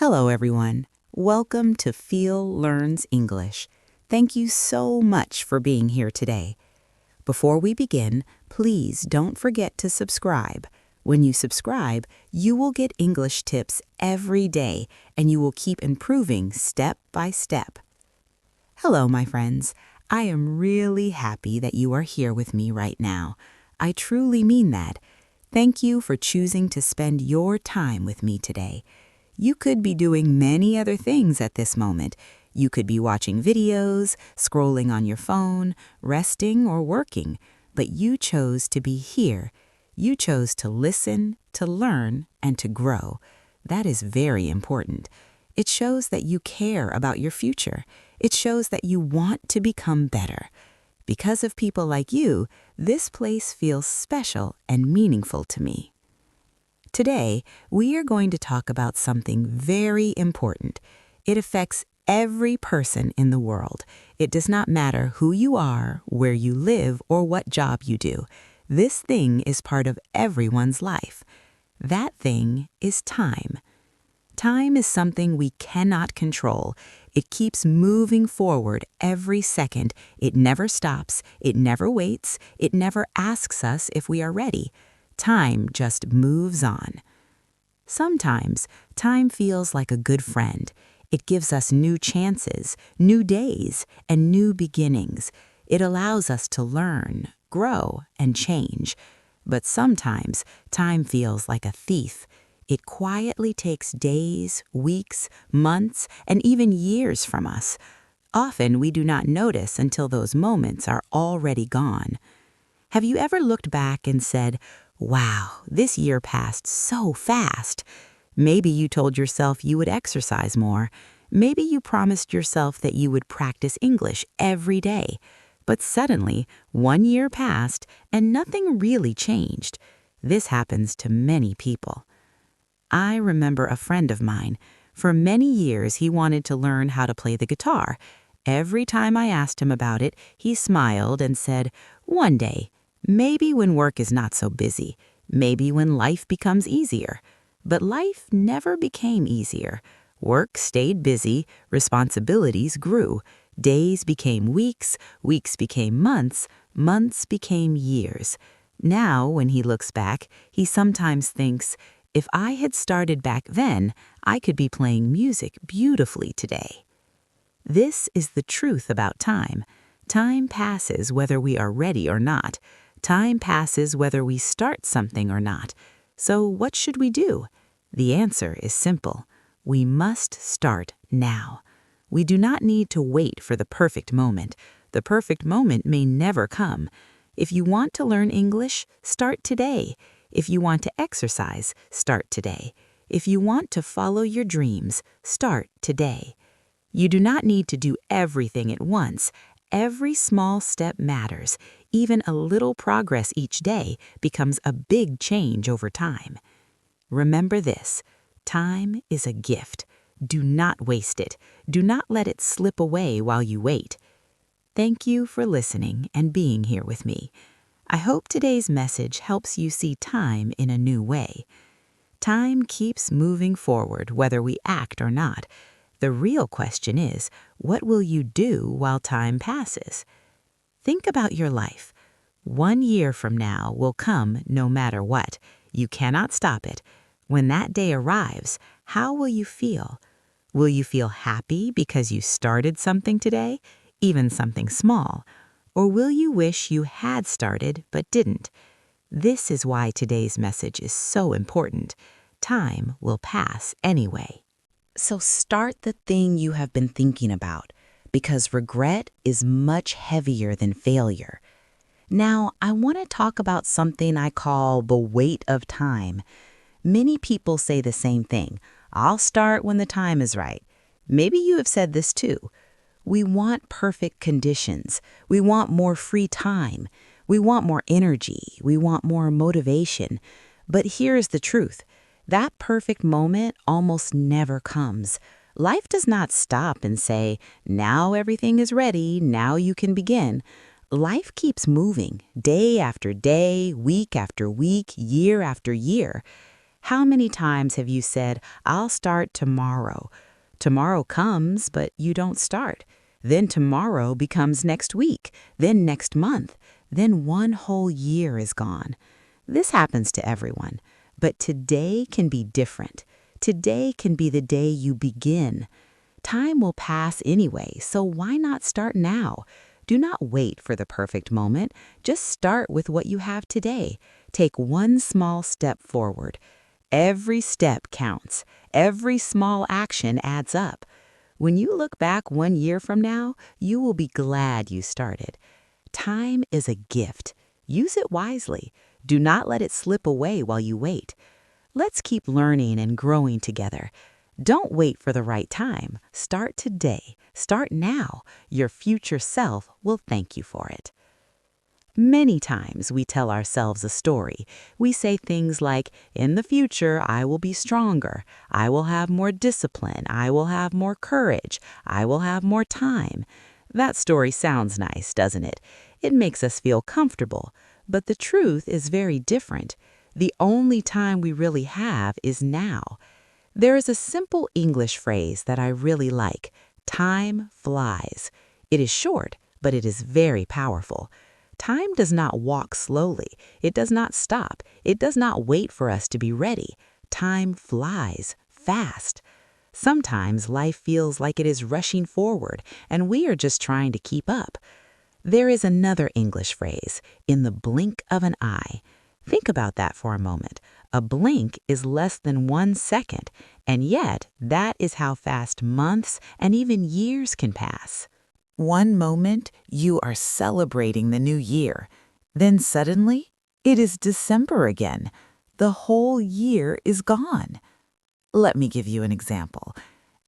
Hello, everyone. Welcome to Feel Learns English. Thank you so much for being here today. Before we begin, please don't forget to subscribe. When you subscribe, you will get English tips every day, and you will keep improving step by step. Hello, my friends. I am really happy that you are here with me right now. I truly mean that. Thank you for choosing to spend your time with me today. You could be doing many other things at this moment. You could be watching videos, scrolling on your phone, resting, or working. But you chose to be here. You chose to listen, to learn, and to grow. That is very important. It shows that you care about your future. It shows that you want to become better. Because of people like you, this place feels special and meaningful to me. Today, we are going to talk about something very important. It affects every person in the world. It does not matter who you are, where you live, or what job you do. This thing is part of everyone's life. That thing is time. Time is something we cannot control. It keeps moving forward every second. It never stops. It never waits. It never asks us if we are ready. Time just moves on. Sometimes, time feels like a good friend. It gives us new chances, new days, and new beginnings. It allows us to learn, grow, and change. But sometimes, time feels like a thief. It quietly takes days, weeks, months, and even years from us. Often, we do not notice until those moments are already gone. Have you ever looked back and said, "Wow, this year passed so fast"? Maybe you told yourself you would exercise more. Maybe you promised yourself that you would practice English every day. But suddenly, 1 year passed and nothing really changed. This happens to many people. I remember a friend of mine. For many years, he wanted to learn how to play the guitar. Every time I asked him about it, he smiled and said, "One day. Maybe when work is not so busy. Maybe when life becomes easier." But life never became easier. Work stayed busy, responsibilities grew. Days became weeks, weeks became months, months became years. Now, when he looks back, he sometimes thinks, if I had started back then, I could be playing music beautifully today. This is the truth about time. Time passes whether we are ready or not. Time passes whether we start something or not. So what should we do? The answer is simple. We must start now. We do not need to wait for the perfect moment. The perfect moment may never come. If you want to learn English, start today. If you want to exercise, start today. If you want to follow your dreams, start today. You do not need to do everything at once. Every small step matters. Even a little progress each day becomes a big change over time. Remember this: time is a gift. Do not waste it. Do not let it slip away while you wait. Thank you for listening and being here with me. I hope today's message helps you see time in a new way. Time keeps moving forward whether we act or not. The real question is, what will you do while time passes? Think about your life. 1 year from now will come no matter what. You cannot stop it. When that day arrives, how will you feel? Will you feel happy because you started something today, even something small? Or will you wish you had started but didn't? This is why today's message is so important. Time will pass anyway. So start the thing you have been thinking about, because regret is much heavier than failure. Now, I want to talk about something I call the weight of time. Many people say the same thing. I'll start when the time is right. Maybe you have said this too. We want perfect conditions. We want more free time. We want more energy. We want more motivation. But here's the truth. That perfect moment almost never comes. Life does not stop and say, now everything is ready, now you can begin. Life keeps moving, day after day, week after week, year after year. How many times have you said, "I'll start tomorrow"? Tomorrow comes, but you don't start. Then tomorrow becomes next week, then next month, then one whole year is gone. This happens to everyone, but today can be different. Today can be the day you begin. Time will pass anyway, so why not start now? Do not wait for the perfect moment. Just start with what you have today. Take one small step forward. Every step counts. Every small action adds up. When you look back 1 year from now, you will be glad you started. Time is a gift. Use it wisely. Do not let it slip away while you wait. Let's keep learning and growing together. Don't wait for the right time. Start today. Start now. Your future self will thank you for it. Many times we tell ourselves a story. We say things like, "In the future, I will be stronger. I will have more discipline. I will have more courage. I will have more time." That story sounds nice, doesn't it? It makes us feel comfortable. But the truth is very different. The only time we really have is now. There is a simple English phrase that I really like. Time flies. It is short, but it is very powerful. Time does not walk slowly. It does not stop. It does not wait for us to be ready. Time flies fast. Sometimes life feels like it is rushing forward, and we are just trying to keep up. There is another English phrase, in the blink of an eye. Think about that for a moment. A blink is less than 1 second, and yet that is how fast months and even years can pass. One moment, you are celebrating the new year. Then suddenly, it is December again. The whole year is gone. Let me give you an example.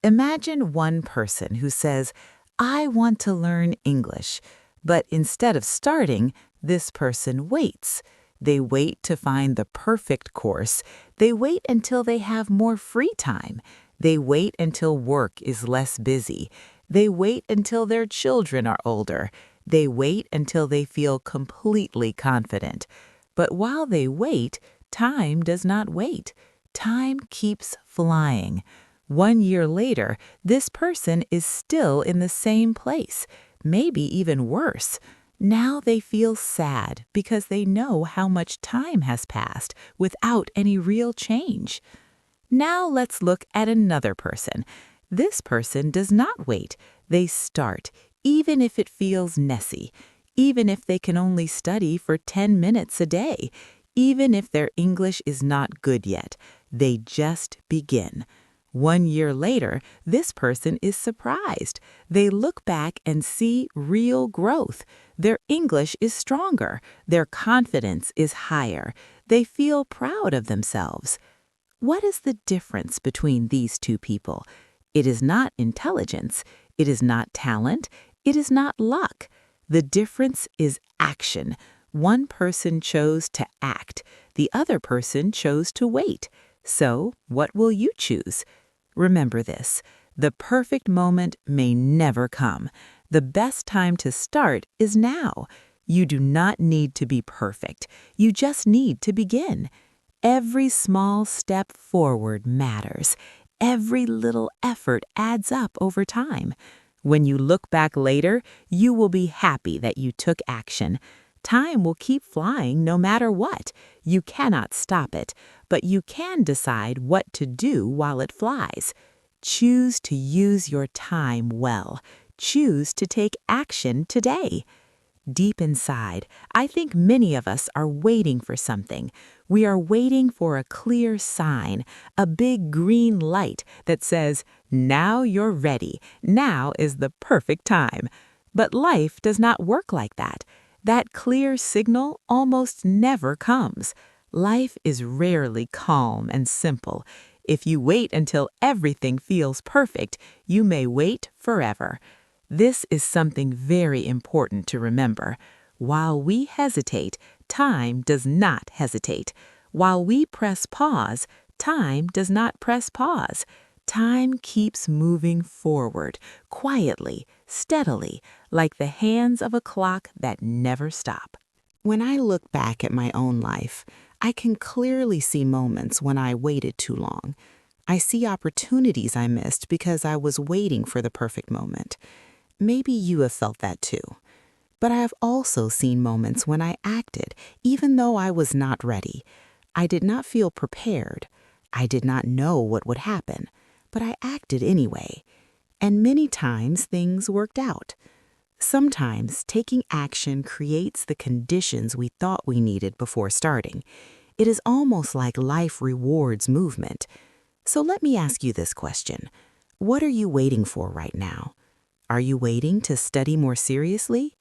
Imagine one person who says, "I want to learn English," but instead of starting, this person waits. They wait to find the perfect course. They wait until they have more free time. They wait until work is less busy. They wait until their children are older. They wait until they feel completely confident. But while they wait, time does not wait. Time keeps flying. 1 year later, this person is still in the same place, maybe even worse. Now they feel sad because they know how much time has passed without any real change. Now let's look at another person. This person does not wait. They start, even if it feels messy, even if they can only study for 10 minutes a day, even if their English is not good yet. They just begin. 1 year later, this person is surprised. They look back and see real growth. Their English is stronger. Their confidence is higher. They feel proud of themselves. What is the difference between these two people? It is not intelligence. It is not talent. It is not luck. The difference is action. One person chose to act. The other person chose to wait. So, what will you choose? Remember this, the perfect moment may never come. The best time to start is now. You do not need to be perfect. You just need to begin. Every small step forward matters. Every little effort adds up over time. When you look back later, you will be happy that you took action. Time will keep flying no matter what. You cannot stop it, but you can decide what to do while it flies. Choose to use your time well. Choose to take action today. Deep inside, I think many of us are waiting for something. We are waiting for a clear sign, a big green light that says, "Now you're ready. Now is the perfect time." But life does not work like that. That clear signal almost never comes. Life is rarely calm and simple. If you wait until everything feels perfect, you may wait forever. This is something very important to remember. While we hesitate, time does not hesitate. While we press pause, time does not press pause. Time keeps moving forward, quietly, steadily, like the hands of a clock that never stop. When I look back at my own life, I can clearly see moments when I waited too long. I see opportunities I missed because I was waiting for the perfect moment. Maybe you have felt that too. But I have also seen moments when I acted, even though I was not ready. I did not feel prepared. I did not know what would happen, but I acted anyway. And many times things worked out. Sometimes taking action creates the conditions we thought we needed before starting. It is almost like life rewards movement. So let me ask you this question. What are you waiting for right now? Are you waiting to study more seriously?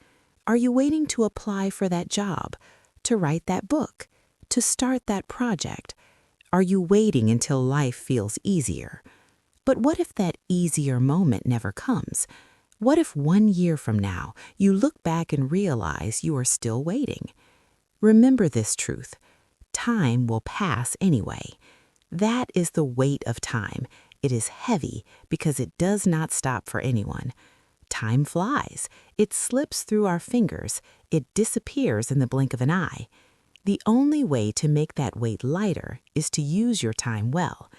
Are you waiting to apply for that job, to write that book, to start that project? Are you waiting until life feels easier? But what if that easier moment never comes? What if 1 year from now you look back and realize you are still waiting? Remember this truth. Time will pass anyway. That is the weight of time. It is heavy because it does not stop for anyone. Time flies. It slips through our fingers. It disappears in the blink of an eye. The only way to make that weight lighter is to use your time well,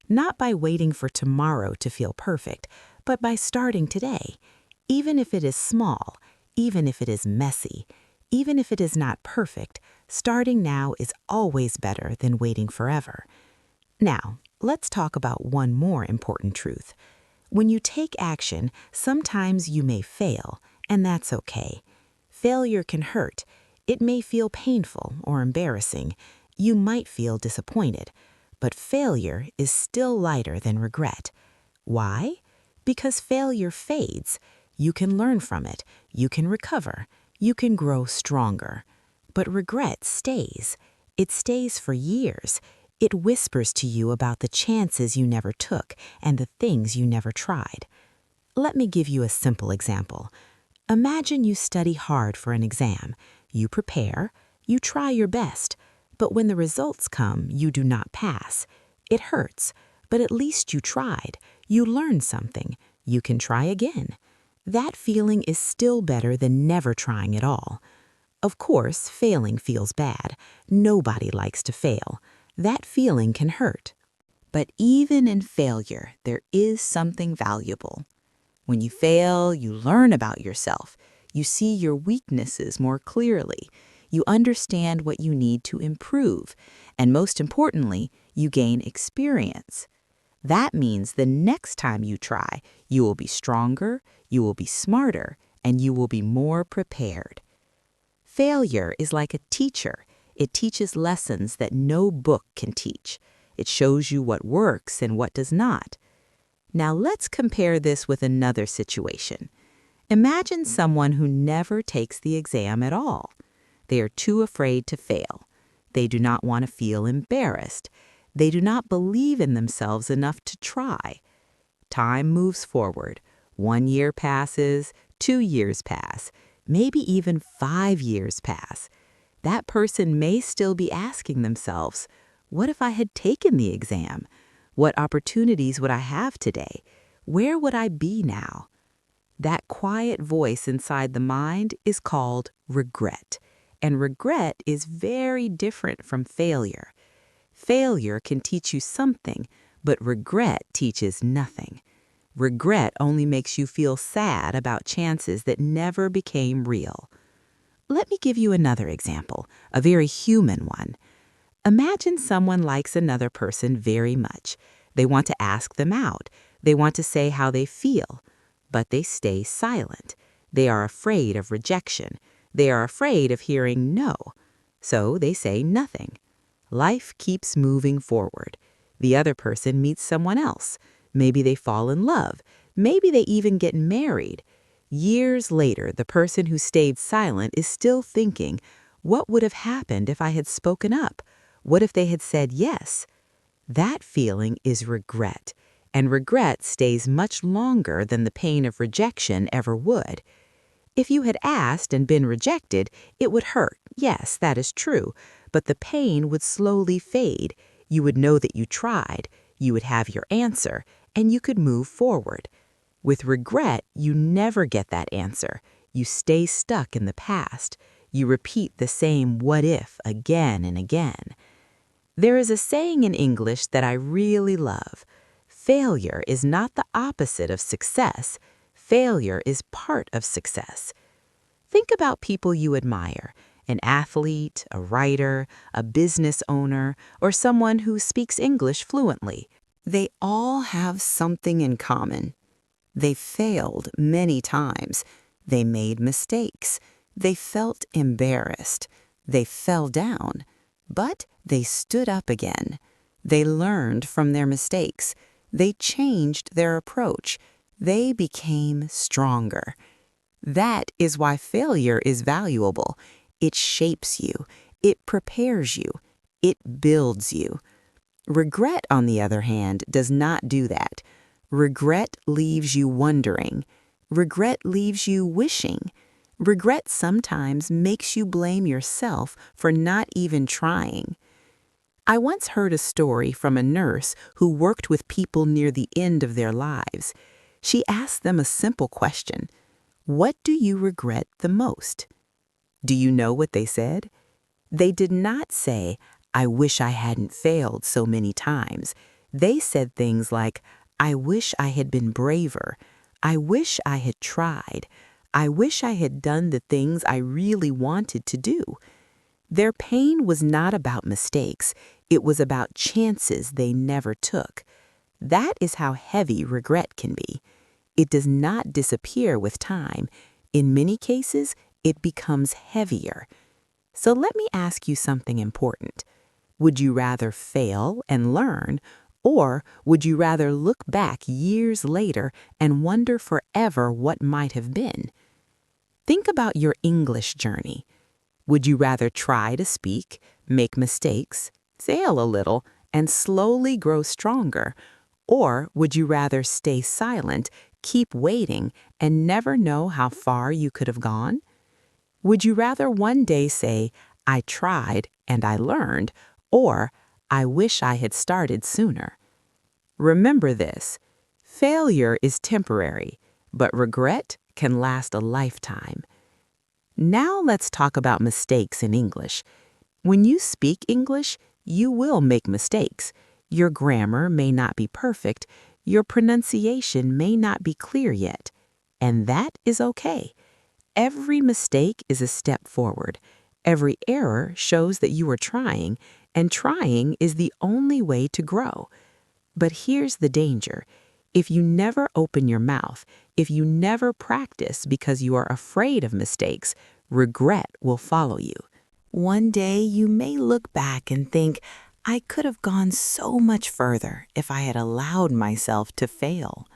not by waiting for tomorrow to feel perfect, but by starting today. Even if it is small, even if it is messy, even if it is not perfect, starting now is always better than waiting forever. Now, let's talk about one more important truth. When you take action, sometimes you may fail, and that's okay. Failure can hurt. It may feel painful or embarrassing. You might feel disappointed. But failure is still lighter than regret. Why? Because failure fades. You can learn from it. You can recover. You can grow stronger. But regret stays. It stays for years. It whispers to you about the chances you never took and the things you never tried. Let me give you a simple example. Imagine you study hard for an exam. You prepare. You try your best. But when the results come, you do not pass. It hurts, but at least you tried. You learned something. You can try again. That feeling is still better than never trying at all. Of course, failing feels bad. Nobody likes to fail. That feeling can hurt. But even in failure, there is something valuable. When you fail, you learn about yourself. You see your weaknesses more clearly. You understand what you need to improve. And most importantly, you gain experience. That means the next time you try, you will be stronger, you will be smarter, and you will be more prepared. Failure is like a teacher. It teaches lessons that no book can teach. It shows you what works and what does not. Now let's compare this with another situation. Imagine someone who never takes the exam at all. They are too afraid to fail. They do not want to feel embarrassed. They do not believe in themselves enough to try. Time moves forward. 1 year passes, 2 years pass, maybe even 5 years pass. That person may still be asking themselves, what if I had taken the exam? What opportunities would I have today? Where would I be now? That quiet voice inside the mind is called regret. And regret is very different from failure. Failure can teach you something, but regret teaches nothing. Regret only makes you feel sad about chances that never became real. Let me give you another example, a very human one. Imagine someone likes another person very much. They want to ask them out. They want to say how they feel, but they stay silent. They are afraid of rejection. They are afraid of hearing no. So they say nothing. Life keeps moving forward. The other person meets someone else. Maybe they fall in love. Maybe they even get married. Years later, the person who stayed silent is still thinking, what would have happened if I had spoken up? What if they had said yes? That feeling is regret, and regret stays much longer than the pain of rejection ever would. If you had asked and been rejected, it would hurt. Yes, that is true, but the pain would slowly fade. You would know that you tried, you would have your answer, and you could move forward. With regret, you never get that answer. You stay stuck in the past. You repeat the same what if again and again. There is a saying in English that I really love. Failure is not the opposite of success. Failure is part of success. Think about people you admire, an athlete, a writer, a business owner, or someone who speaks English fluently. They all have something in common. They failed many times. They made mistakes. They felt embarrassed. They fell down. But they stood up again. They learned from their mistakes. They changed their approach. They became stronger. That is why failure is valuable. It shapes you. It prepares you. It builds you. Regret, on the other hand, does not do that. Regret leaves you wondering. Regret leaves you wishing. Regret sometimes makes you blame yourself for not even trying. I once heard a story from a nurse who worked with people near the end of their lives. She asked them a simple question. What do you regret the most? Do you know what they said? They did not say, I wish I hadn't failed so many times. They said things like, I wish I had been braver. I wish I had tried. I wish I had done the things I really wanted to do. Their pain was not about mistakes. It was about chances they never took. That is how heavy regret can be. It does not disappear with time. In many cases, it becomes heavier. So let me ask you something important. Would you rather fail and learn, or would you rather look back years later and wonder forever what might have been? Think about your English journey. Would you rather try to speak, make mistakes, fail a little, and slowly grow stronger? Or would you rather stay silent, keep waiting, and never know how far you could have gone? Would you rather one day say, I tried and I learned, or I wish I had started sooner? Remember this, failure is temporary, but regret can last a lifetime. Now let's talk about mistakes in English. When you speak English, you will make mistakes. Your grammar may not be perfect. Your pronunciation may not be clear yet. And that is okay. Every mistake is a step forward. Every error shows that you are trying, and trying is the only way to grow. But here's the danger. If you never open your mouth, if you never practice because you are afraid of mistakes, regret will follow you. One day you may look back and think, I could have gone so much further if I had allowed myself to fail.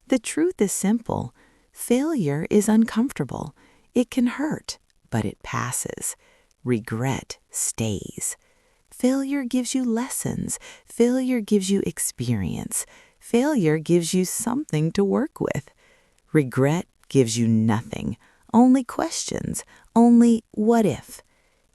The truth is simple. Failure is uncomfortable. It can hurt, but it passes. Regret stays. Failure gives you lessons. Failure gives you experience. Failure gives you something to work with. Regret gives you nothing, only questions, only what if.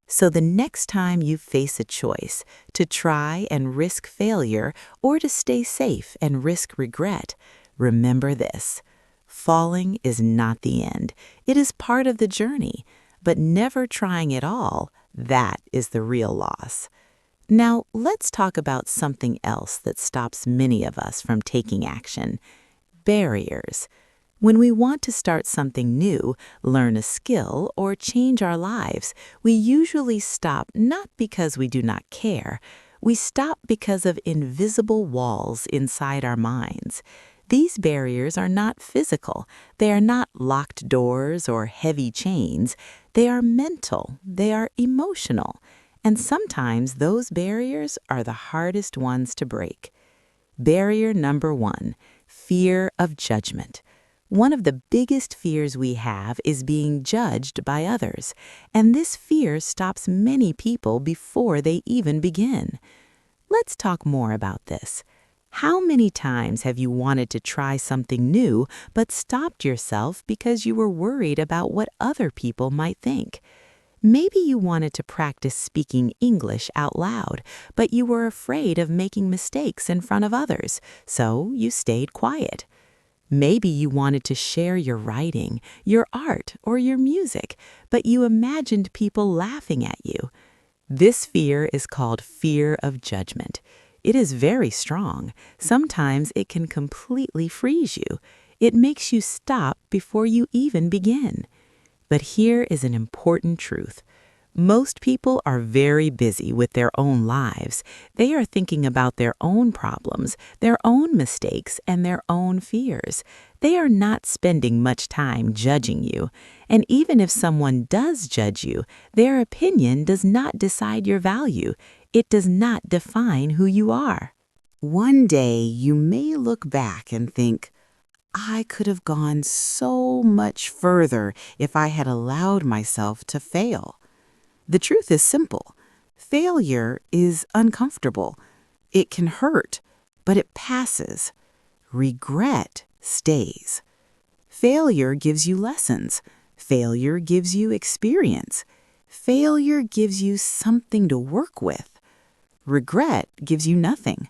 So the next time you face a choice to try and risk failure or to stay safe and risk regret, remember this. Falling is not the end. It is part of the journey, but never trying at all, that is the real loss. Now, let's talk about something else that stops many of us from taking action. Barriers. When we want to start something new, learn a skill, or change our lives, we usually stop not because we do not care. We stop because of invisible walls inside our minds. These barriers are not physical. They are not locked doors or heavy chains. They are mental. They are emotional. And sometimes those barriers are the hardest ones to break. Barrier number 1, fear of judgment. One of the biggest fears we have is being judged by others, and this fear stops many people before they even begin. Let's talk more about this. How many times have you wanted to try something new but stopped yourself because you were worried about what other people might think? Maybe you wanted to practice speaking English out loud, but you were afraid of making mistakes in front of others, so you stayed quiet. Maybe you wanted to share your writing, your art, or your music, but you imagined people laughing at you. This fear is called fear of judgment. It is very strong. Sometimes it can completely freeze you. It makes you stop before you even begin. But here is an important truth. Most people are very busy with their own lives. They are thinking about their own problems, their own mistakes, and their own fears. They are not spending much time judging you. And even if someone does judge you, their opinion does not decide your value. It does not define who you are. One day you may look back and think, I could have gone so much further if I had allowed myself to fail. The truth is simple. Failure is uncomfortable. It can hurt, but it passes. Regret stays. Failure gives you lessons. Failure gives you experience. Failure gives you something to work with. Regret gives you nothing.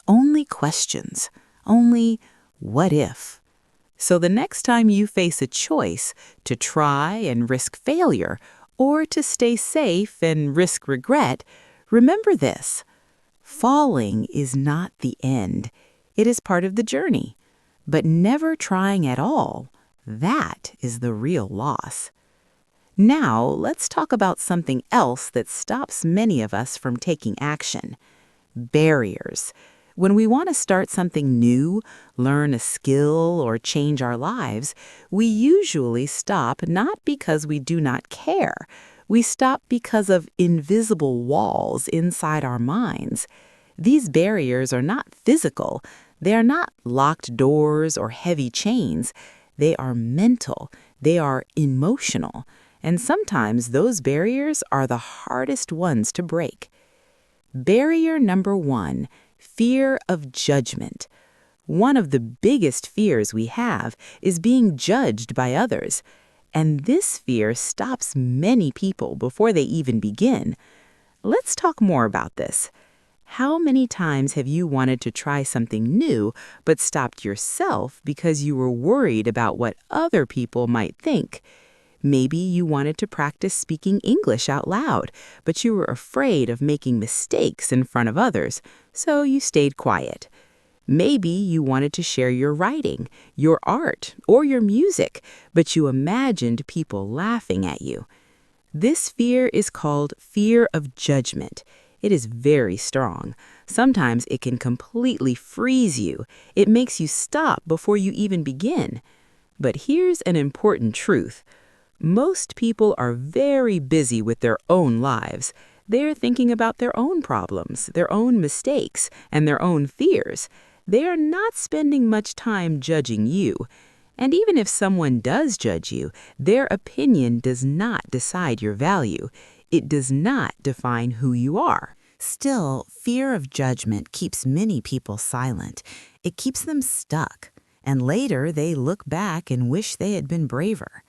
Only questions. Only what if. So the next time you face a choice to try and risk failure, or to stay safe and risk regret, remember this. Falling is not the end. It is part of the journey. But never trying at all, that is the real loss. Now, let's talk about something else that stops many of us from taking action. Barriers. When we want to start something new, learn a skill, or change our lives, we usually stop not because we do not care. We stop because of invisible walls inside our minds. These barriers are not physical. They are not locked doors or heavy chains. They are mental. They are emotional. And sometimes those barriers are the hardest ones to break. Barrier number 1. Fear of judgment. One of the biggest fears we have is being judged by others. And this fear stops many people before they even begin. Let's talk more about this. How many times have you wanted to try something new but stopped yourself because you were worried about what other people might think? Maybe you wanted to practice speaking English out loud, but you were afraid of making mistakes in front of others, so you stayed quiet. Maybe you wanted to share your writing, your art, or your music, but you imagined people laughing at you. This fear is called fear of judgment. It is very strong. Sometimes it can completely freeze you. It makes you stop before you even begin. But here's an important truth. Most people are very busy with their own lives. They're thinking about their own problems, their own mistakes, and their own fears. They are not spending much time judging you. And even if someone does judge you, their opinion does not decide your value. It does not define who you are. Still, fear of judgment keeps many people silent. It keeps them stuck. And later, they look back and wish they had been braver.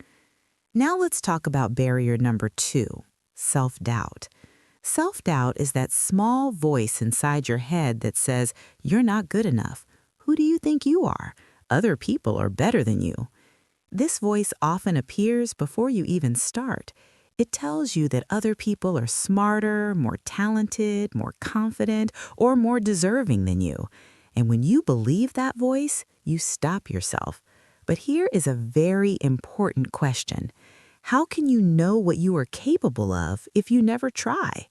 Now let's talk about barrier number 2, self-doubt. Self-doubt is that small voice inside your head that says, you're not good enough. Who do you think you are? Other people are better than you. This voice often appears before you even start. It tells you that other people are smarter, more talented, more confident, or more deserving than you. And when you believe that voice, you stop yourself. But here is a very important question. How can you know what you are capable of if you never try?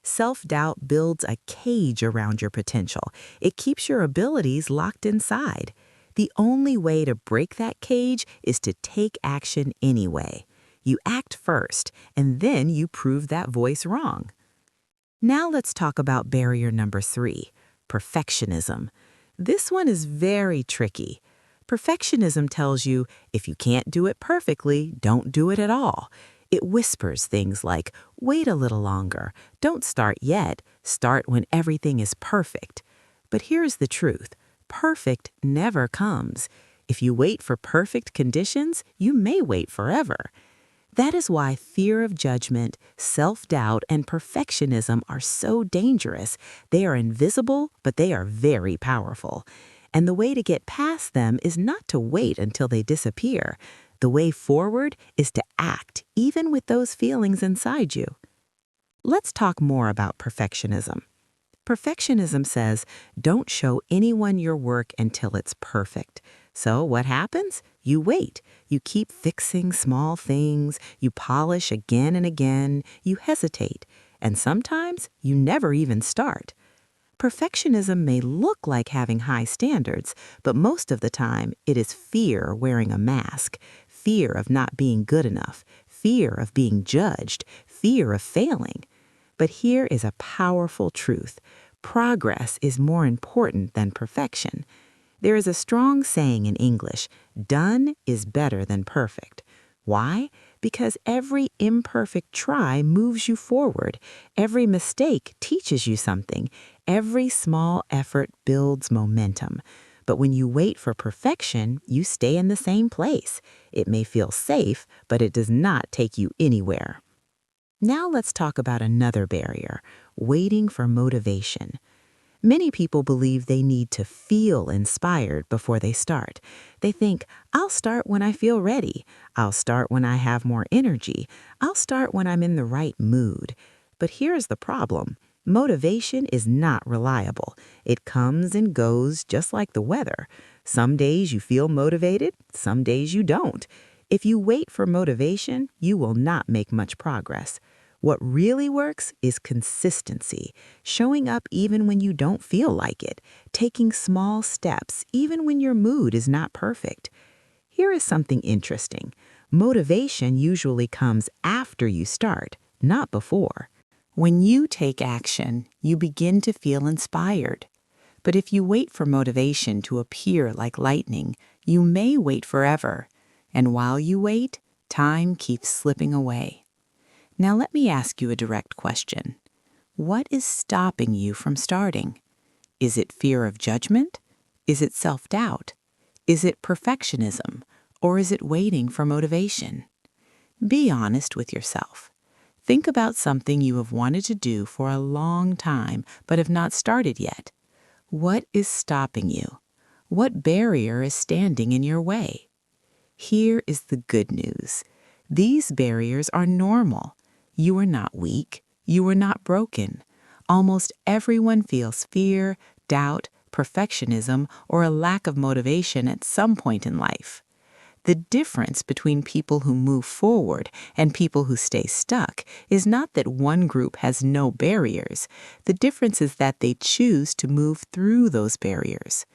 Self-doubt builds a cage around your potential. It keeps your abilities locked inside. The only way to break that cage is to take action anyway. You act first, and then you prove that voice wrong. Now let's talk about barrier number 3, perfectionism. This one is very tricky. Perfectionism tells you if you can't do it perfectly, don't do it at all. It whispers things like, wait a little longer, don't start yet, start when everything is perfect. But here's the truth, perfect never comes. If you wait for perfect conditions, you may wait forever. That is why fear of judgment, self-doubt, and perfectionism are so dangerous. They are invisible, but they are very powerful. And the way to get past them is not to wait until they disappear. The way forward is to act, even with those feelings inside you. Let's talk more about perfectionism. Perfectionism says, don't show anyone your work until it's perfect. So what happens? You wait. You keep fixing small things. You polish again and again. You hesitate. And sometimes you never even start. Perfectionism may look like having high standards, but most of the time it is fear wearing a mask, fear of not being good enough, fear of being judged, fear of failing. But here is a powerful truth. Progress is more important than perfection. There is a strong saying in English, done is better than perfect. Why? Because every imperfect try moves you forward. Every mistake teaches you something. Every small effort builds momentum. But when you wait for perfection, you stay in the same place. It may feel safe, but it does not take you anywhere. Now let's talk about another barrier, waiting for motivation. Many people believe they need to feel inspired before they start. They think, I'll start when I feel ready. I'll start when I have more energy. I'll start when I'm in the right mood. But here's the problem. Motivation is not reliable. It comes and goes just like the weather. Some days you feel motivated, some days you don't. If you wait for motivation, you will not make much progress. What really works is consistency, showing up even when you don't feel like it, taking small steps even when your mood is not perfect. Here is something interesting. Motivation usually comes after you start, not before. When you take action, you begin to feel inspired. But if you wait for motivation to appear like lightning, you may wait forever. And while you wait, time keeps slipping away. Now let me ask you a direct question. What is stopping you from starting? Is it fear of judgment? Is it self-doubt? Is it perfectionism? Or is it waiting for motivation? Be honest with yourself. Think about something you have wanted to do for a long time but have not started yet. What is stopping you? What barrier is standing in your way? Here is the good news. These barriers are normal. You are not weak. You are not broken. Almost everyone feels fear, doubt, perfectionism, or a lack of motivation at some point in life. The difference between people who move forward and people who stay stuck is not that one group has no barriers. The difference is that they choose to move through those barriers.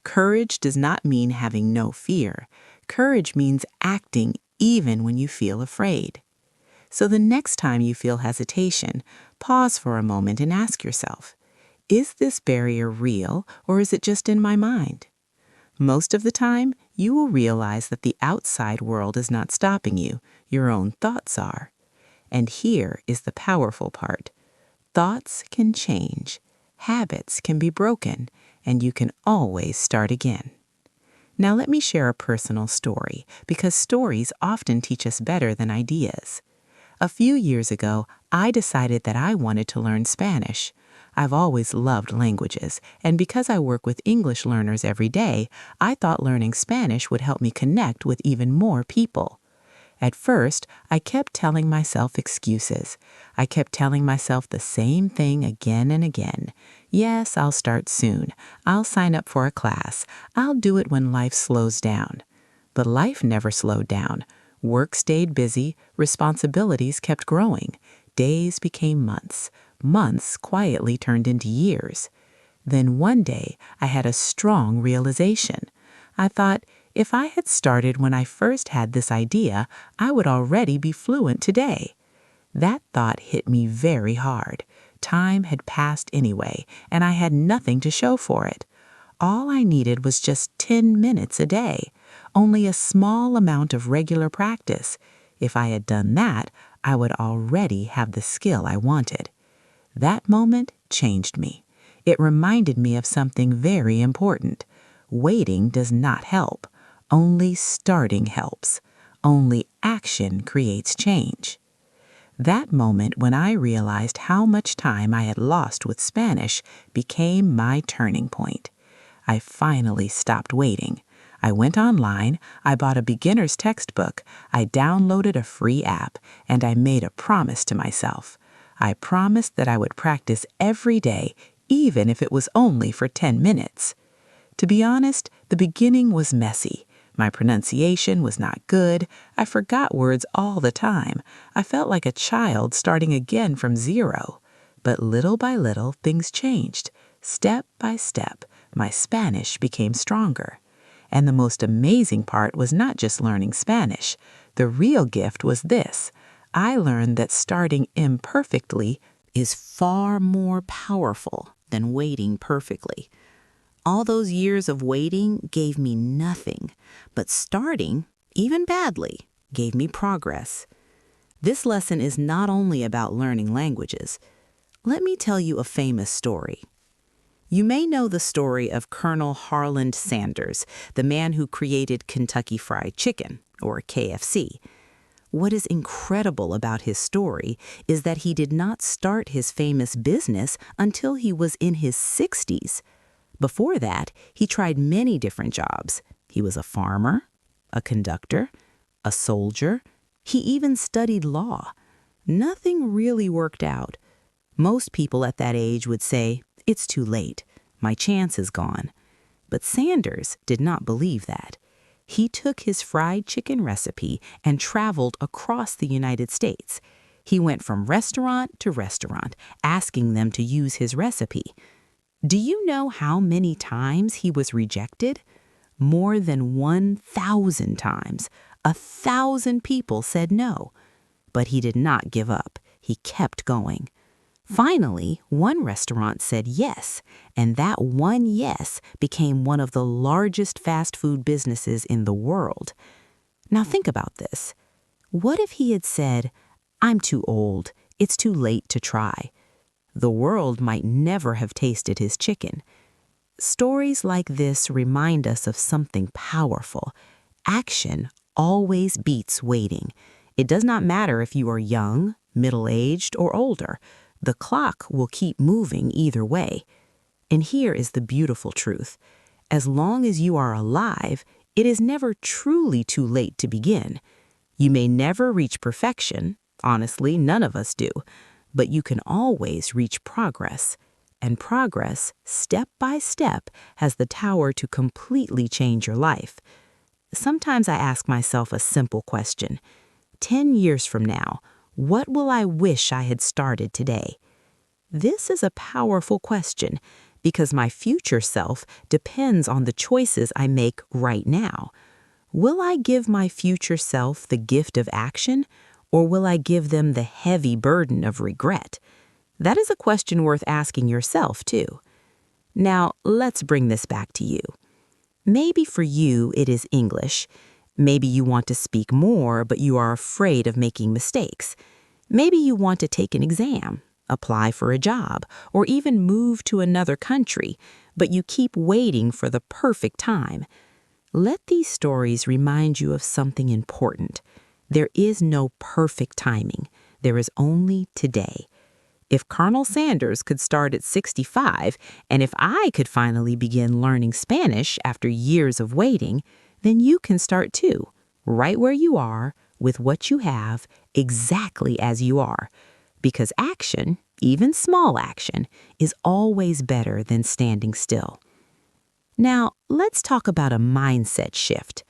Courage does not mean having no fear. Courage means acting even when you feel afraid. So the next time you feel hesitation, pause for a moment and ask yourself, is this barrier real or is it just in my mind? Most of the time, you will realize that the outside world is not stopping you, your own thoughts are. And here is the powerful part. Thoughts can change, habits can be broken, and you can always start again. Now let me share a personal story, because stories often teach us better than ideas. A few years ago, I decided that I wanted to learn Spanish. I've always loved languages, and because I work with English learners every day, I thought learning Spanish would help me connect with even more people. At first, I kept telling myself excuses. I kept telling myself the same thing again and again. Yes, I'll start soon. I'll sign up for a class. I'll do it when life slows down. But life never slowed down. Work stayed busy, responsibilities kept growing. Days became months. Months quietly turned into years. Then one day, I had a strong realization. I thought, if I had started when I first had this idea, I would already be fluent today. That thought hit me very hard. Time had passed anyway, and I had nothing to show for it. All I needed was just 10 minutes a day, only a small amount of regular practice. If I had done that, I would already have the skill I wanted. That moment changed me. It reminded me of something very important. Waiting does not help. Only starting helps. Only action creates change. That moment when I realized how much time I had lost with Spanish became my turning point. I finally stopped waiting. I went online, I bought a beginner's textbook, I downloaded a free app, and I made a promise to myself. I promised that I would practice every day, even if it was only for 10 minutes. To be honest, the beginning was messy. My pronunciation was not good. I forgot words all the time. I felt like a child starting again from zero. But little by little, things changed. Step by step, my Spanish became stronger. And the most amazing part was not just learning Spanish. The real gift was this. I learned that starting imperfectly is far more powerful than waiting perfectly. All those years of waiting gave me nothing, but starting, even badly, gave me progress. This lesson is not only about learning languages. Let me tell you a famous story. You may know the story of Colonel Harland Sanders, the man who created Kentucky Fried Chicken, or KFC. What is incredible about his story is that he did not start his famous business until he was in his 60s. Before that, he tried many different jobs. He was a farmer, a conductor, a soldier. He even studied law. Nothing really worked out. Most people at that age would say, "It's too late. My chance is gone." But Sanders did not believe that. He took his fried chicken recipe and traveled across the United States. He went from restaurant to restaurant, asking them to use his recipe. Do you know how many times he was rejected? More than 1,000 times. 1,000 people said no. But he did not give up. He kept going. Finally, one restaurant said yes, and that one yes became one of the largest fast food businesses in the world. Now think about this. What if he had said, "I'm too old. It's too late to try"? The world might never have tasted his chicken. Stories like this remind us of something powerful. Action always beats waiting. It does not matter if you are young, middle-aged, or older. The clock will keep moving either way. And here is the beautiful truth. As long as you are alive, it is never truly too late to begin. You may never reach perfection. Honestly, none of us do. But you can always reach progress. And progress, step by step, has the power to completely change your life. Sometimes I ask myself a simple question. 10 years from now, what will I wish I had started today? This is a powerful question because my future self depends on the choices I make right now. Will I give my future self the gift of action, or will I give them the heavy burden of regret? That is a question worth asking yourself, too. Now, let's bring this back to you. Maybe for you it is English. Maybe you want to speak more, but you are afraid of making mistakes. Maybe you want to take an exam, apply for a job, or even move to another country, but you keep waiting for the perfect time. Let these stories remind you of something important. There is no perfect timing. There is only today. If Colonel Sanders could start at 65, and if I could finally begin learning Spanish after years of waiting, then you can start too, right where you are, with what you have, exactly as you are. Because action, even small action, is always better than standing still. Now, let's talk about a mindset shift.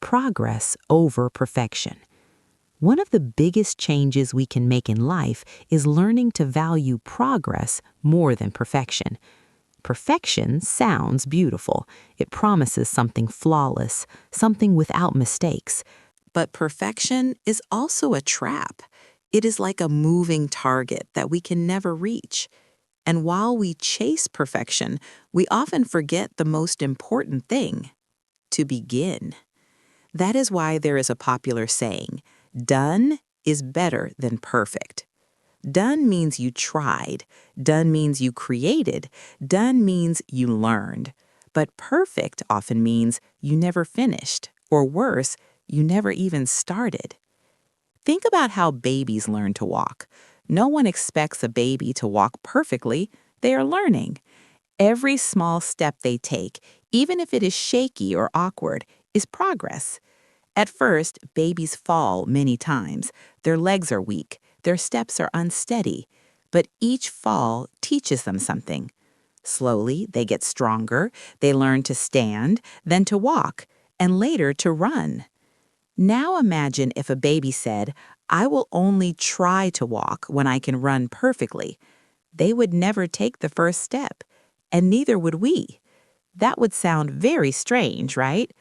Progress over perfection. One of the biggest changes we can make in life is learning to value progress more than perfection. Perfection sounds beautiful. It promises something flawless, something without mistakes. But perfection is also a trap. It is like a moving target that we can never reach. And while we chase perfection, we often forget the most important thing: to begin. That is why there is a popular saying, "Done is better than perfect." Done means you tried. Done means you created. Done means you learned. But perfect often means you never finished, or worse, you never even started. Think about how babies learn to walk. No one expects a baby to walk perfectly. They are learning. Every small step they take, even if it is shaky or awkward, is progress. At first, babies fall many times. Their legs are weak. Their steps are unsteady. but each fall teaches them something. Slowly, they get stronger, they learn to stand, then to walk, and later to run. Now imagine if a baby said, "I will only try to walk when I can run perfectly." They would never take the first step, and neither would we. That would sound very strange, right?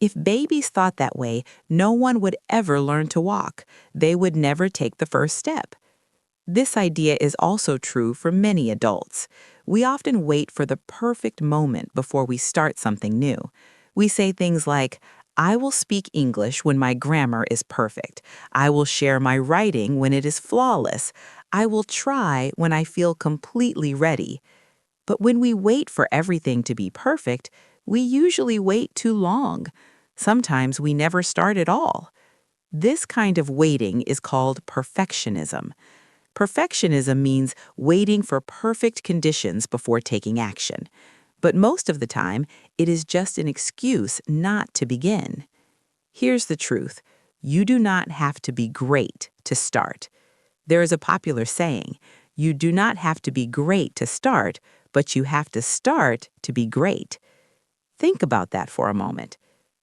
If babies thought that way, no one would ever learn to walk. They would never take the first step. This idea is also true for many adults. We often wait for the perfect moment before we start something new. We say things like, "I will speak English when my grammar is perfect. I will share my writing when it is flawless. I will try when I feel completely ready." But when we wait for everything to be perfect, we usually wait too long. Sometimes we never start at all. This kind of waiting is called perfectionism. Perfectionism means waiting for perfect conditions before taking action. But most of the time, it is just an excuse not to begin. Here's the truth. You do not have to be great to start. There is a popular saying, you do not have to be great to start, but you have to start to be great. Think about that for a moment.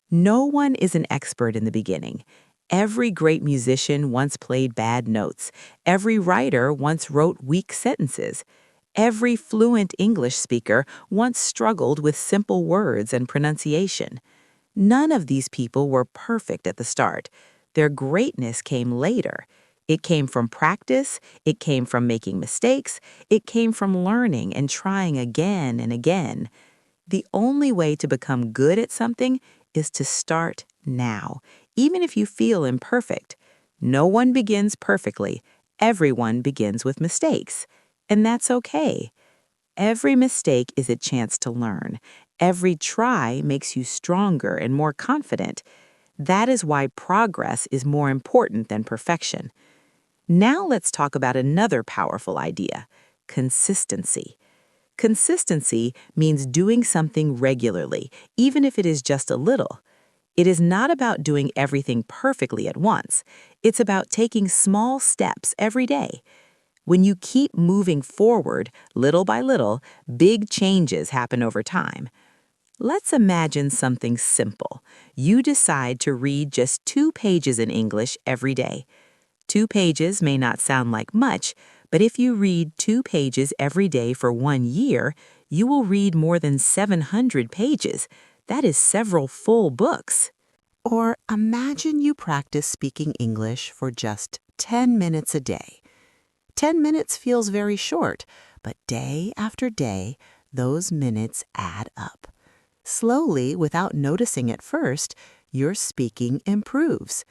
No one is an expert in the beginning. Every great musician once played bad notes. Every writer once wrote weak sentences. Every fluent English speaker once struggled with simple words and pronunciation. None of these people were perfect at the start. Their greatness came later. It came from practice, it came from making mistakes, it came from learning and trying again and again. The only way to become good at something is to start now, even if you feel imperfect. No one begins perfectly. Everyone begins with mistakes. And that's okay. Every mistake is a chance to learn. Every try makes you stronger and more confident. That is why progress is more important than perfection. Now let's talk about another powerful idea, consistency. Consistency means doing something regularly, even if it is just a little. It is not about doing everything perfectly at once. It's about taking small steps every day. When you keep moving forward, little by little, big changes happen over time. Let's imagine something simple. You decide to read just 2 pages in English every day. 2 pages may not sound like much, but if you read 2 pages every day for 1 year, you will read more than 700 pages. That is several full books. Or imagine you practice speaking English for just 10 minutes a day. 10 minutes feels very short, but day after day, those minutes add up. Slowly, without noticing at first, your speaking improves.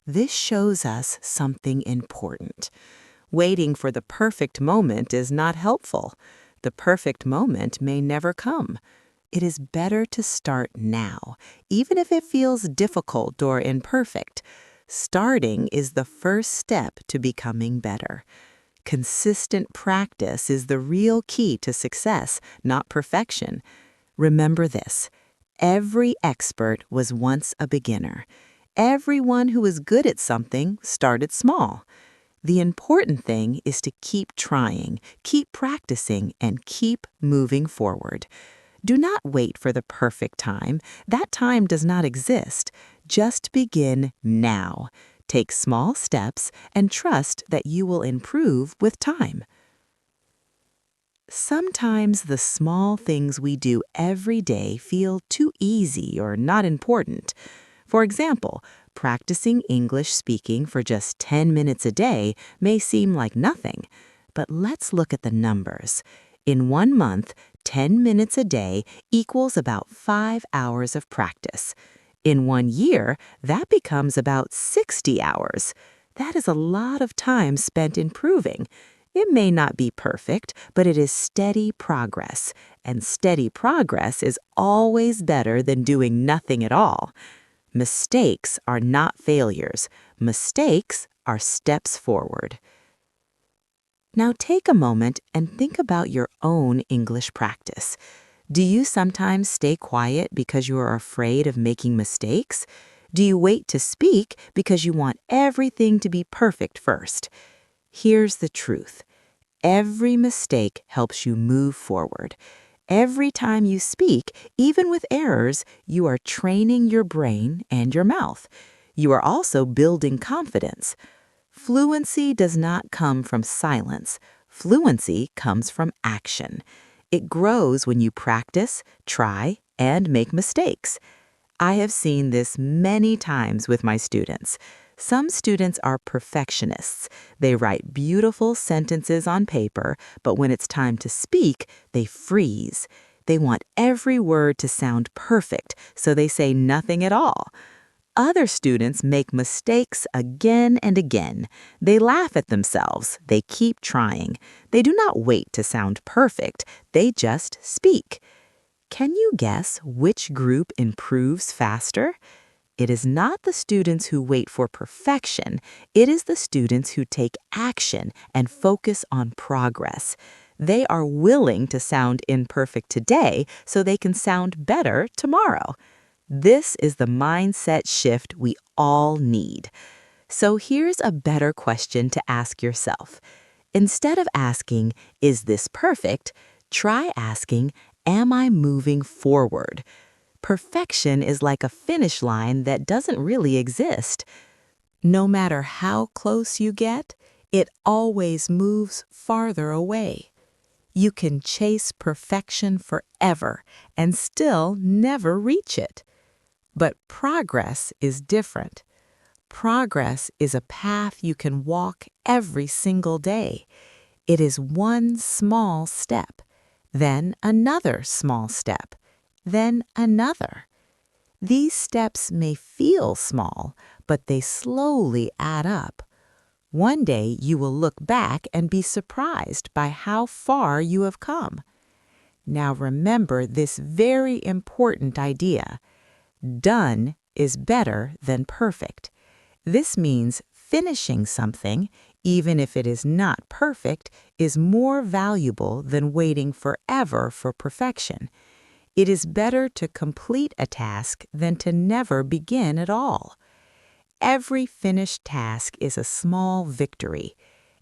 This shows us something important. Waiting for the perfect moment is not helpful. The perfect moment may never come. It is better to start now, even if it feels difficult or imperfect. Starting is the first step to becoming better. Consistent practice is the real key to success, not perfection. Remember this: every expert was once a beginner. Everyone who is good at something started small. The important thing is to keep trying, keep practicing, and keep moving forward. Do not wait for the perfect time. That time does not exist. Just begin now. Take small steps and trust that you will improve with time. Sometimes the small things we do every day feel too easy or not important. For example, practicing English speaking for just 10 minutes a day may seem like nothing. But let's look at the numbers. In 1 month, 10 minutes a day equals about 5 hours of practice. In 1 year, that becomes about 60 hours. That is a lot of time spent improving. It may not be perfect, but it is steady progress. And steady progress is always better than doing nothing at all. Mistakes are not failures. Mistakes are steps forward. Now take a moment and think about your own English practice. Do you sometimes stay quiet because you are afraid of making mistakes? Do you wait to speak because you want everything to be perfect first? Here's the truth. Every mistake helps you move forward. Every time you speak, even with errors, you are training your brain and your mouth. You are also building confidence. Fluency does not come from silence. Fluency comes from action. It grows when you practice, try, and make mistakes. I have seen this many times with my students. Some students are perfectionists. They write beautiful sentences on paper, but when it's time to speak, they freeze. They want every word to sound perfect, so they say nothing at all. Other students make mistakes again and again. They laugh at themselves. They keep trying. They do not wait to sound perfect. They just speak. Can you guess which group improves faster? It is not the students who wait for perfection. It is the students who take action and focus on progress. They are willing to sound imperfect today so they can sound better tomorrow. This is the mindset shift we all need. So here's a better question to ask yourself. Instead of asking, "Is this perfect?" try asking, "Am I moving forward?" Perfection is like a finish line that doesn't really exist. No matter how close you get, it always moves farther away. You can chase perfection forever and still never reach it. But progress is different. Progress is a path you can walk every single day. It is one small step, then another small step, then another. These steps may feel small, but they slowly add up. One day you will look back and be surprised by how far you have come. Now remember this very important idea. Done is better than perfect. This means finishing something, even if it is not perfect, is more valuable than waiting forever for perfection. It is better to complete a task than to never begin at all. Every finished task is a small victory.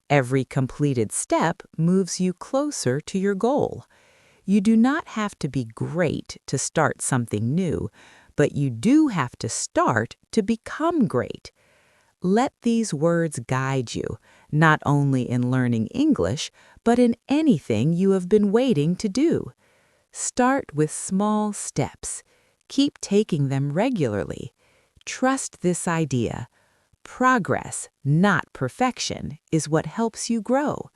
Every completed step moves you closer to your goal. You do not have to be great to start something new, but you do have to start to become great. Let these words guide you, not only in learning English, but in anything you have been waiting to do. Start with small steps. Keep taking them regularly. Trust this idea. Progress, not perfection, is what helps you grow.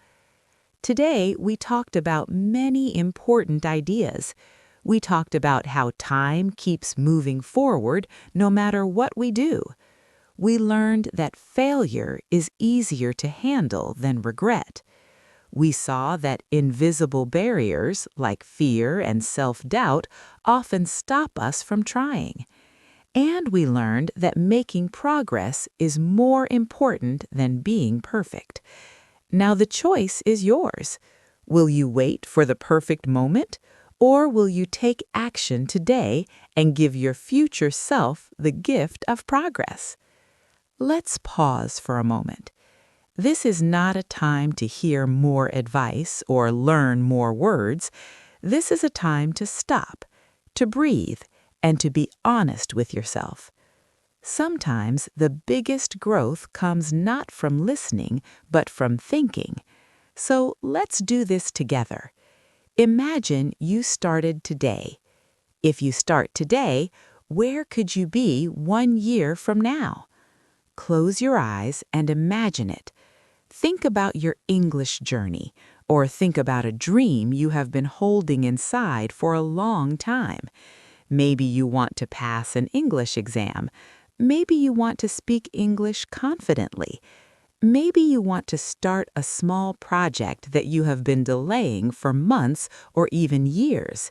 Today, we talked about many important ideas. We talked about how time keeps moving forward no matter what we do. We learned that failure is easier to handle than regret. We saw that invisible barriers, like fear and self-doubt, often stop us from trying. And we learned that making progress is more important than being perfect. Now the choice is yours. Will you wait for the perfect moment, or will you take action today and give your future self the gift of progress? Let's pause for a moment. This is not a time to hear more advice or learn more words. This is a time to stop, to breathe, and to be honest with yourself. Sometimes the biggest growth comes not from listening, but from thinking. So let's do this together. Imagine you started today. If you start today, where could you be 1 year from now? Close your eyes and imagine it. Think about your English journey, or think about a dream you have been holding inside for a long time. Maybe you want to pass an English exam. Maybe you want to speak English confidently. Maybe you want to start a small project that you have been delaying for months or even years.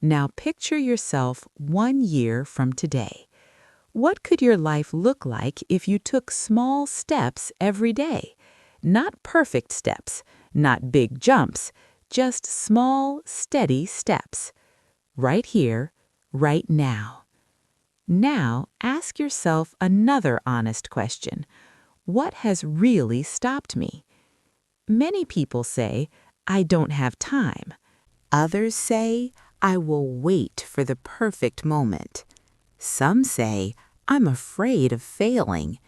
Now picture yourself 1 year from today. What could your life look like if you took small steps every day? Not perfect steps, not big jumps, just small, steady steps. Right here, right now. Now, ask yourself another honest question. What has really stopped me? Many people say, I don't have time. Others say, I will wait for the perfect moment. Some say, I'm afraid of failing.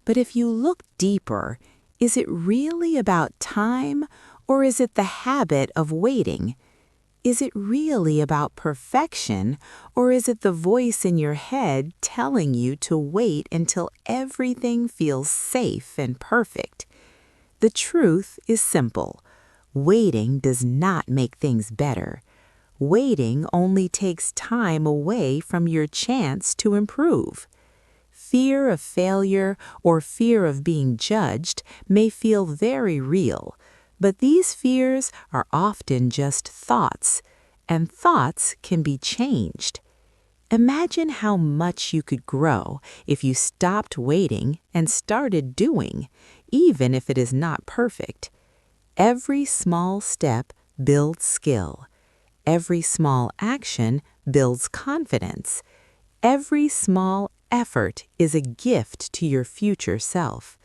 But if you look deeper, is it really about time, or is it the habit of waiting? Is it really about perfection, or is it the voice in your head telling you to wait until everything feels safe and perfect? The truth is simple. Waiting does not make things better. Waiting only takes time away from your chance to improve. Fear of failure or fear of being judged may feel very real, but these fears are often just thoughts, and thoughts can be changed. Imagine how much you could grow if you stopped waiting and started doing, even if it is not perfect. Every small step builds skill. Every small action builds confidence. Every small effort is a gift to your future self.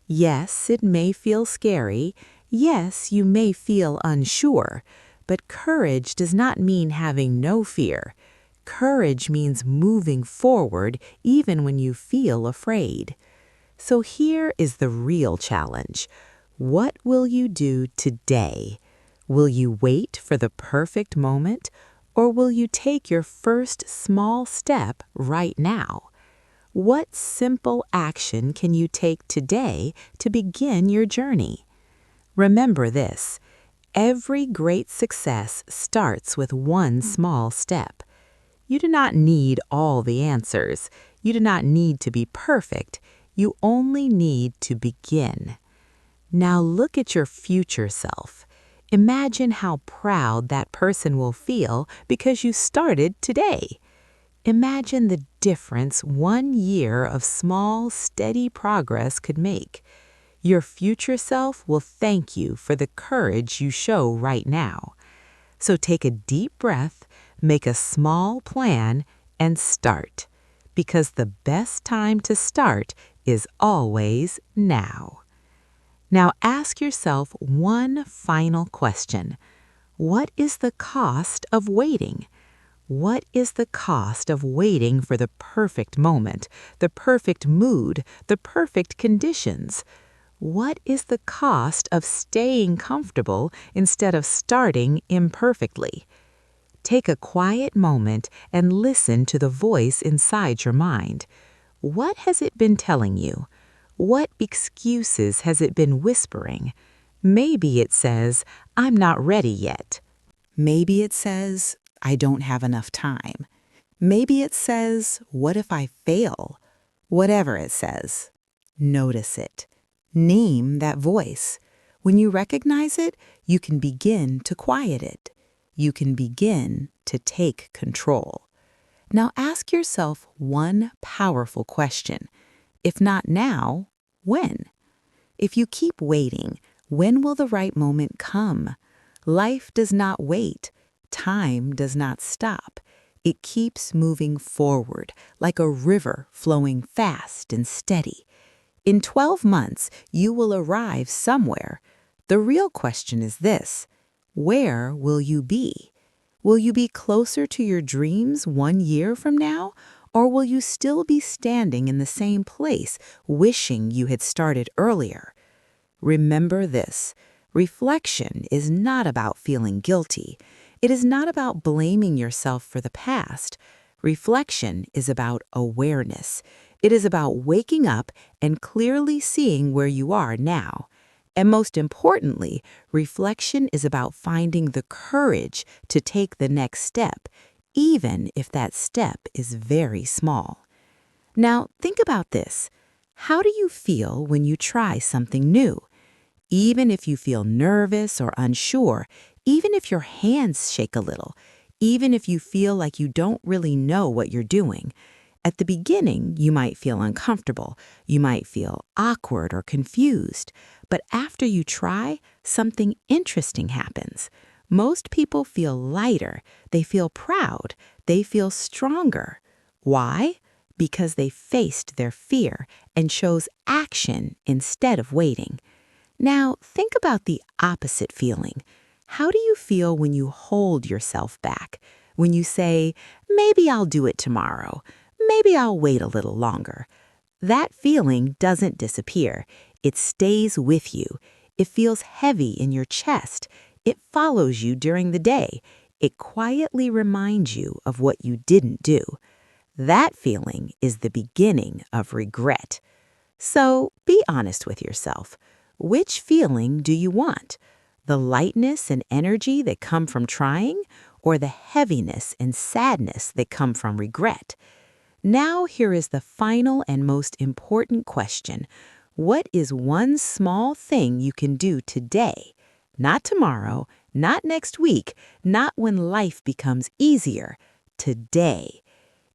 Yes, it may feel scary. Yes, you may feel unsure. But courage does not mean having no fear. Courage means moving forward even when you feel afraid. So here is the real challenge. What will you do today? Will you wait for the perfect moment, or will you take your first small step right now? What simple action can you take today to begin your journey? Remember this: every great success starts with one small step. You do not need all the answers. You do not need to be perfect. You only need to begin. Now look at your future self. Imagine how proud that person will feel because you started today. Imagine the difference 1 year of small, steady progress could make. Your future self will thank you for the courage you show right now. So take a deep breath, make a small plan, and start. Because the best time to start is always now. Now ask yourself one final question. What is the cost of waiting? What is the cost of waiting for the perfect moment, the perfect mood, the perfect conditions? What is the cost of staying comfortable instead of starting imperfectly? Take a quiet moment and listen to the voice inside your mind. What has it been telling you? What excuses has it been whispering? Maybe it says, I'm not ready yet. Maybe it says, I don't have enough time. Maybe it says, what if I fail? Whatever it says, notice it. Name that voice. When you recognize it, you can begin to quiet it. You can begin to take control. Now ask yourself one powerful question. If not now, when? If you keep waiting, when will the right moment come? Life does not wait. Time does not stop. It keeps moving forward like a river flowing fast and steady. In 12 months, you will arrive somewhere. The real question is this: where will you be? Will you be closer to your dreams 1 year from now? Or will you still be standing in the same place, wishing you had started earlier? Remember this: reflection is not about feeling guilty. It is not about blaming yourself for the past. Reflection is about awareness. It is about waking up and clearly seeing where you are now. And most importantly, reflection is about finding the courage to take the next step, even if that step is very small. Now, think about this. How do you feel when you try something new? Even if you feel nervous or unsure, even if your hands shake a little, even if you feel like you don't really know what you're doing, at the beginning, you might feel uncomfortable. You might feel awkward or confused. But after you try, something interesting happens. Most people feel lighter. They feel proud. They feel stronger. Why? Because they faced their fear and chose action instead of waiting. Now, think about the opposite feeling. How do you feel when you hold yourself back? When you say, maybe I'll do it tomorrow, maybe I'll wait a little longer. That feeling doesn't disappear. It stays with you. It feels heavy in your chest. It follows you during the day. It quietly reminds you of what you didn't do. That feeling is the beginning of regret. So be honest with yourself. Which feeling do you want? The lightness and energy that come from trying, or the heaviness and sadness that come from regret? Now here is the final and most important question. What is one small thing you can do today? Not tomorrow, not next week, not when life becomes easier. Today.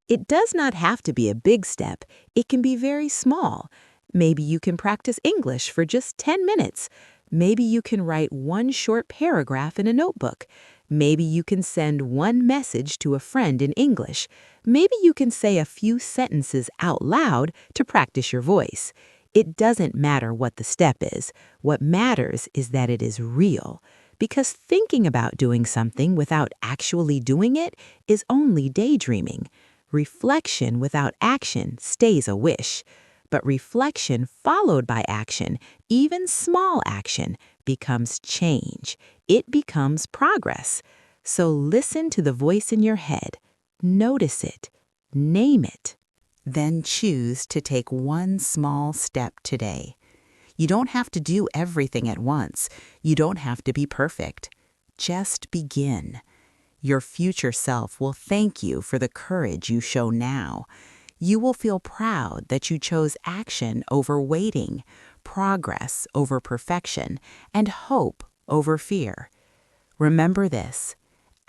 It does not have to be a big step. It can be very small. Maybe you can practice English for just 10 minutes. Maybe you can write one short paragraph in a notebook. Maybe you can send one message to a friend in English. Maybe you can say a few sentences out loud to practice your voice. It doesn't matter what the step is. What matters is that it is real. Because thinking about doing something without actually doing it is only daydreaming. Reflection without action stays a wish. But reflection followed by action, even small action, becomes change. It becomes progress. So listen to the voice in your head. Notice it. Name it. Then choose to take one small step today. You don't have to do everything at once. You don't have to be perfect. Just begin. Your future self will thank you for the courage you show now. You will feel proud that you chose action over waiting, progress over perfection, and hope over fear. Remember this: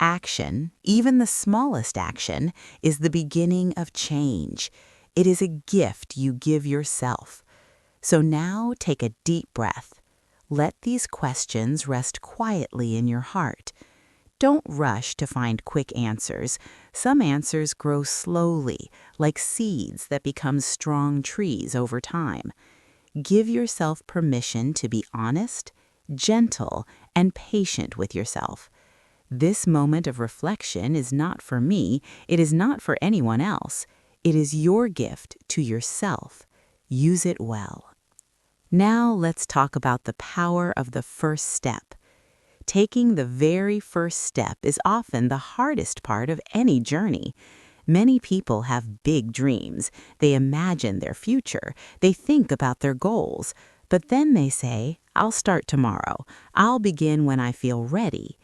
action, even the smallest action, is the beginning of change. It is a gift you give yourself. So now take a deep breath. Let these questions rest quietly in your heart. Don't rush to find quick answers. Some answers grow slowly, like seeds that become strong trees over time. Give yourself permission to be honest, gentle, and patient with yourself. This moment of reflection is not for me. It is not for anyone else. It is your gift to yourself. Use it well. Now let's talk about the power of the first step. Taking the very first step is often the hardest part of any journey. Many people have big dreams. They imagine their future. They think about their goals. But then they say, I'll start tomorrow. I'll begin when I feel ready.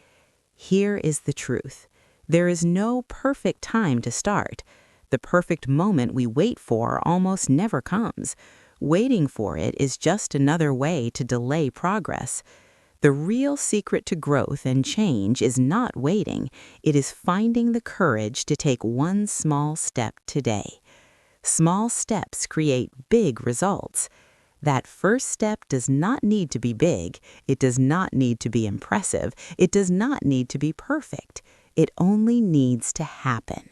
Here is the truth. There is no perfect time to start. The perfect moment we wait for almost never comes. Waiting for it is just another way to delay progress. The real secret to growth and change is not waiting. It is finding the courage to take one small step today. Small steps create big results. That first step does not need to be big. It does not need to be impressive. It does not need to be perfect. It only needs to happen.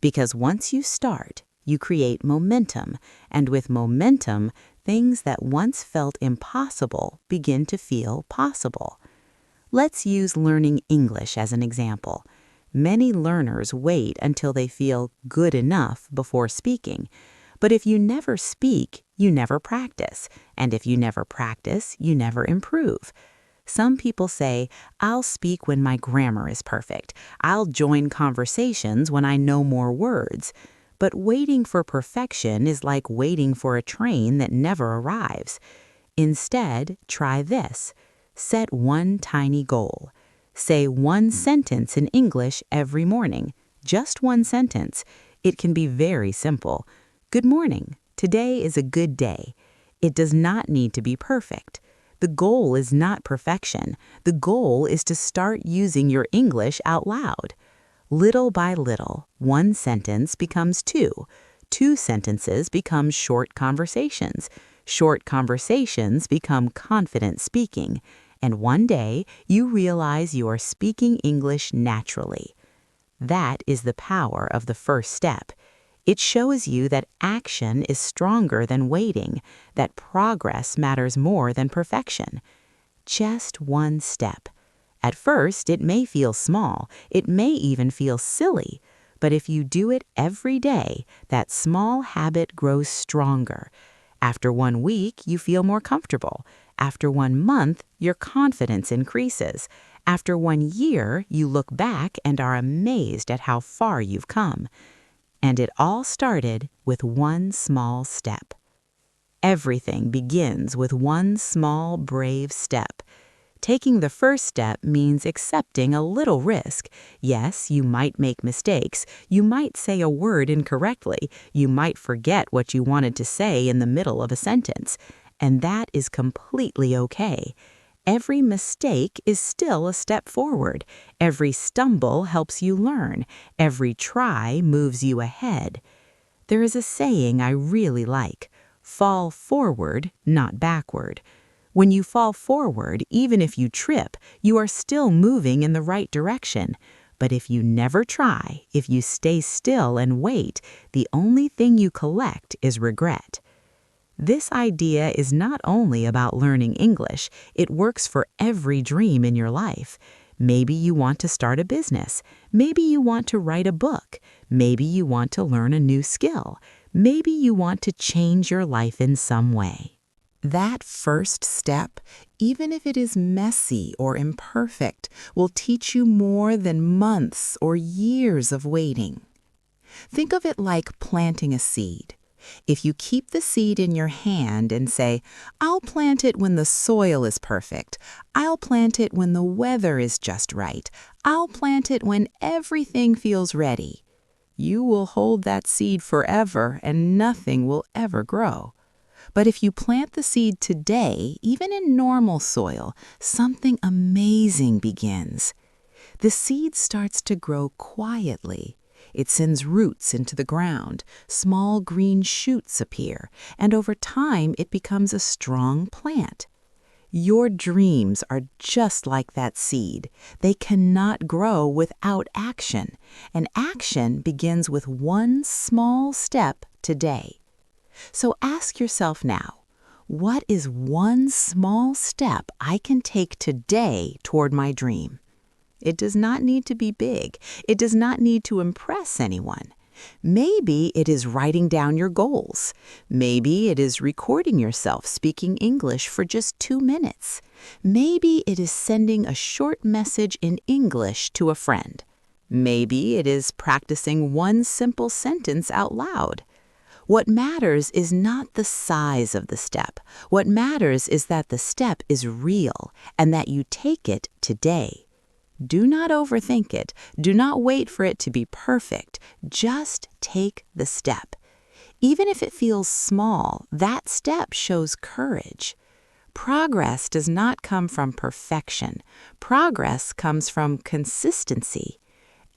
Because once you start, you create momentum, and with momentum, things that once felt impossible begin to feel possible. Let's use learning English as an example. Many learners wait until they feel good enough before speaking. But if you never speak, you never practice. And if you never practice, you never improve. Some people say, I'll speak when my grammar is perfect. I'll join conversations when I know more words. But waiting for perfection is like waiting for a train that never arrives. Instead, try this. Set one tiny goal. Say one sentence in English every morning. Just one sentence. It can be very simple. Good morning. Today is a good day. It does not need to be perfect. The goal is not perfection. The goal is to start using your English out loud. Little by little, one sentence becomes two. Two sentences become short conversations. Short conversations become confident speaking. And one day, you realize you are speaking English naturally. That is the power of the first step. It shows you that action is stronger than waiting, that progress matters more than perfection. Just one step. At first, it may feel small, it may even feel silly, but if you do it every day, that small habit grows stronger. After 1 week, you feel more comfortable. After 1 month, your confidence increases. After 1 year, you look back and are amazed at how far you've come. And it all started with one small step. Everything begins with one small, brave step. Taking the first step means accepting a little risk. Yes, you might make mistakes. You might say a word incorrectly. You might forget what you wanted to say in the middle of a sentence. And that is completely okay. Every mistake is still a step forward. Every stumble helps you learn. Every try moves you ahead. There is a saying I really like: fall forward, not backward. When you fall forward, even if you trip, you are still moving in the right direction. But if you never try, if you stay still and wait, the only thing you collect is regret. This idea is not only about learning English, it works for every dream in your life. Maybe you want to start a business. Maybe you want to write a book. Maybe you want to learn a new skill. Maybe you want to change your life in some way. That first step, even if it is messy or imperfect, will teach you more than months or years of waiting. Think of it like planting a seed. If you keep the seed in your hand and say, "I'll plant it when the soil is perfect. I'll plant it when the weather is just right. I'll plant it when everything feels ready," you will hold that seed forever and nothing will ever grow. But if you plant the seed today, even in normal soil, something amazing begins. The seed starts to grow quietly. It sends roots into the ground, small green shoots appear, and over time it becomes a strong plant. Your dreams are just like that seed. They cannot grow without action, and action begins with one small step today. So ask yourself now, what is one small step I can take today toward my dream? It does not need to be big. It does not need to impress anyone. Maybe it is writing down your goals. Maybe it is recording yourself speaking English for just 2 minutes. Maybe it is sending a short message in English to a friend. Maybe it is practicing one simple sentence out loud. What matters is not the size of the step. What matters is that the step is real and that you take it today. Do not overthink it. Do not wait for it to be perfect. Just take the step. Even if it feels small, that step shows courage. Progress does not come from perfection. Progress comes from consistency.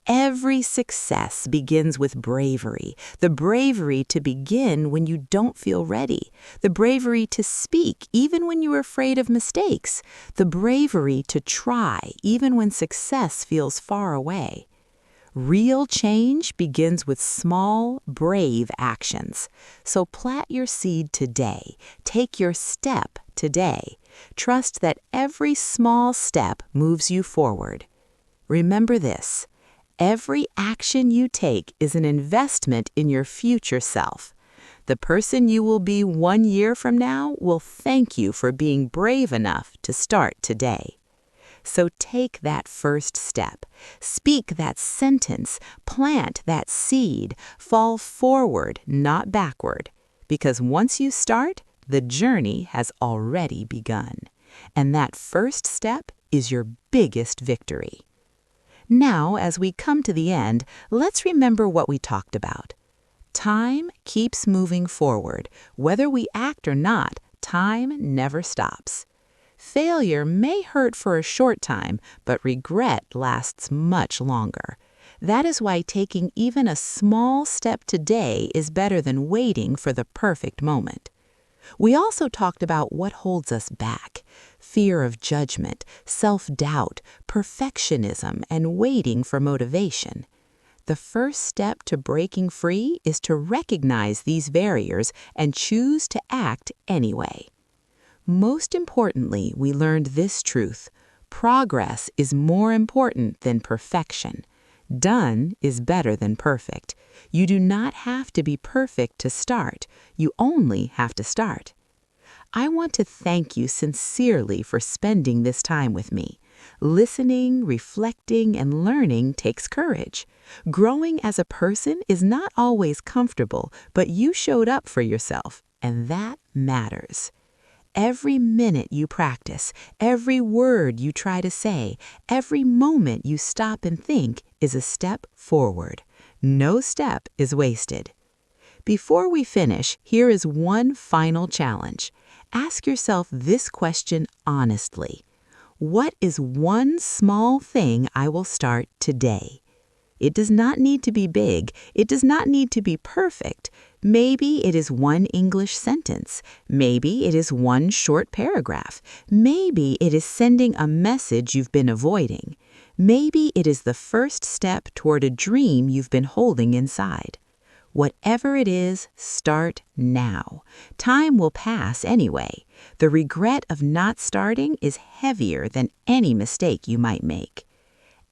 Every success begins with bravery. The bravery to begin when you don't feel ready. The bravery to speak even when you are afraid of mistakes. The bravery to try even when success feels far away. Real change begins with small, brave actions. So plant your seed today. Take your step today. Trust that every small step moves you forward. Remember this: every action you take is an investment in your future self. The person you will be 1 year from now will thank you for being brave enough to start today. So take that first step. Speak that sentence. Plant that seed. Fall forward, not backward. Because once you start, the journey has already begun. And that first step is your biggest victory. Now, as we come to the end, let's remember what we talked about. Time keeps moving forward. Whether we act or not, time never stops. Failure may hurt for a short time, but regret lasts much longer. That is why taking even a small step today is better than waiting for the perfect moment. We also talked about what holds us back: fear of judgment, self-doubt, perfectionism, and waiting for motivation. The first step to breaking free is to recognize these barriers and choose to act anyway. Most importantly, we learned this truth: progress is more important than perfection. Done is better than perfect. You do not have to be perfect to start. You only have to start. I want to thank you sincerely for spending this time with me. Listening, reflecting, and learning takes courage. Growing as a person is not always comfortable, but you showed up for yourself, and that matters. Every minute you practice, every word you try to say, every moment you stop and think is a step forward. No step is wasted. Before we finish, here is one final challenge. Ask yourself this question honestly. What is one small thing I will start today? It does not need to be big. It does not need to be perfect. Maybe it is one English sentence. Maybe it is one short paragraph. Maybe it is sending a message you've been avoiding. Maybe it is the first step toward a dream you've been holding inside. Whatever it is, start now. Time will pass anyway. The regret of not starting is heavier than any mistake you might make.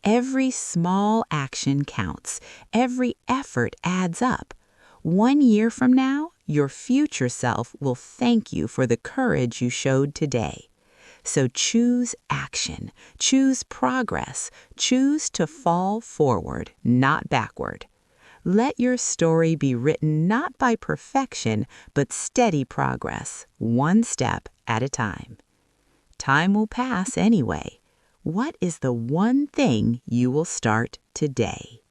Every small action counts. Every effort adds up. 1 year from now, your future self will thank you for the courage you showed today. So choose action, choose progress, choose to fall forward, not backward. Let your story be written not by perfection, but steady progress, one step at a time. Time will pass anyway. What is the one thing you will start today?